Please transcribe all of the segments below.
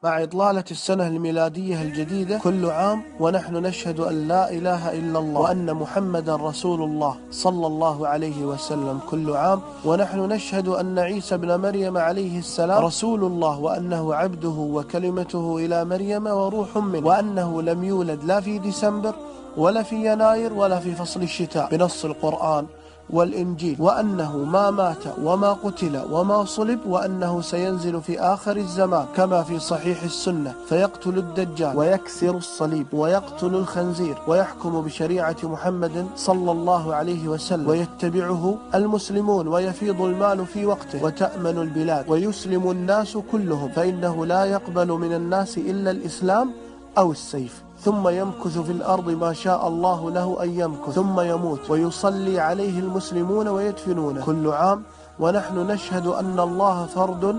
مع إطلالة السنة الميلادية الجديدة كل عام ونحن نشهد أن لا إله إلا الله وأن محمدا رسول الله صلى الله عليه وسلم. كل عام ونحن نشهد أن عيسى بن مريم عليه السلام رسول الله وأنه عبده وكلمته إلى مريم وروح منه، وأنه لم يولد لا في ديسمبر ولا في يناير ولا في فصل الشتاء بنص القرآن والإنجيل، وأنه ما مات وما قتل وما صلب، وأنه سينزل في آخر الزمان كما في صحيح السنة فيقتل الدجال ويكسر الصليب ويقتل الخنزير ويحكم بشريعة محمد صلى الله عليه وسلم ويتبعه المسلمون ويفيض المال في وقته وتأمن البلاد ويسلم الناس كلهم، فإنه لا يقبل من الناس إلا الإسلام أو السيف، ثم يمكث في الأرض ما شاء الله له أن يمكث ثم يموت ويصلي عليه المسلمون ويدفنونه. كل عام ونحن نشهد أن الله فرد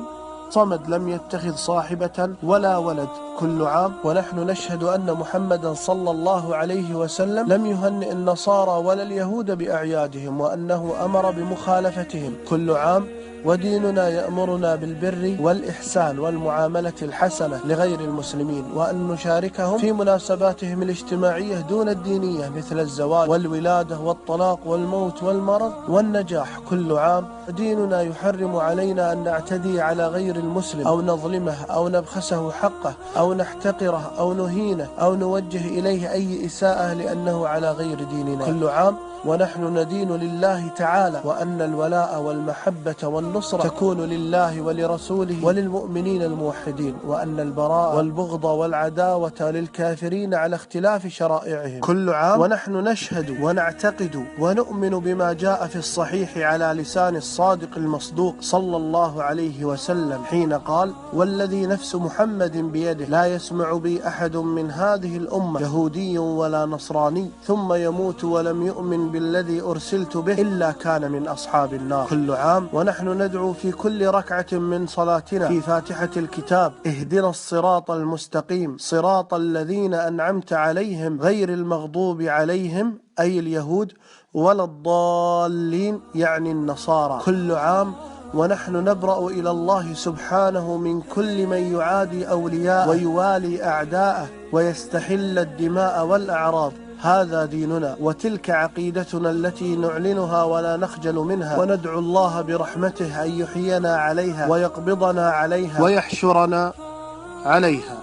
صمد لم يتخذ صاحبة ولا ولد. كل عام ونحن نشهد أن محمدا صلى الله عليه وسلم لم يهنئ النصارى ولا اليهود بأعيادهم وأنه أمر بمخالفتهم. كل عام وديننا يأمرنا بالبر والإحسان والمعاملة الحسنة لغير المسلمين، وأن نشاركهم في مناسباتهم الاجتماعية دون الدينية مثل الزواج والولادة والطلاق والموت والمرض والنجاح. كل عام ديننا يحرم علينا أن نعتدي على غير المسلم أو نظلمه أو نبخسه حقه أو نحتقره أو نهينه أو نوجه إليه أي إساءة لأنه على غير ديننا. كل عام ونحن ندين لله تعالى، وأن الولاء والمحبة والنصرة تكون لله ولرسوله وللمؤمنين الموحدين، وأن البراء والبغض والعداوة للكافرين على اختلاف شرائعهم. كل عام ونحن نشهد ونعتقد ونؤمن بما جاء في الصحيح على لسان الصادق المصدوق صلى الله عليه وسلم حين قال: والذي نفس محمد بيده لا يسمع بي أحد من هذه الأمة يهودي ولا نصراني ثم يموت ولم يؤمن بالذي أرسلت به إلا كان من أصحاب النار. كل عام ونحن ندعو في كل ركعة من صلاتنا في فاتحة الكتاب: اهدنا الصراط المستقيم صراط الذين أنعمت عليهم غير المغضوب عليهم أي اليهود ولا الضالين يعني النصارى. كل عام ونحن نبرأ إلى الله سبحانه من كل من يعادي أولياءه ويوالي أعداءه ويستحل الدماء والأعراض. هذا ديننا وتلك عقيدتنا التي نعلنها ولا نخجل منها، وندعو الله برحمته أن يحيينا عليها ويقبضنا عليها ويحشرنا عليها.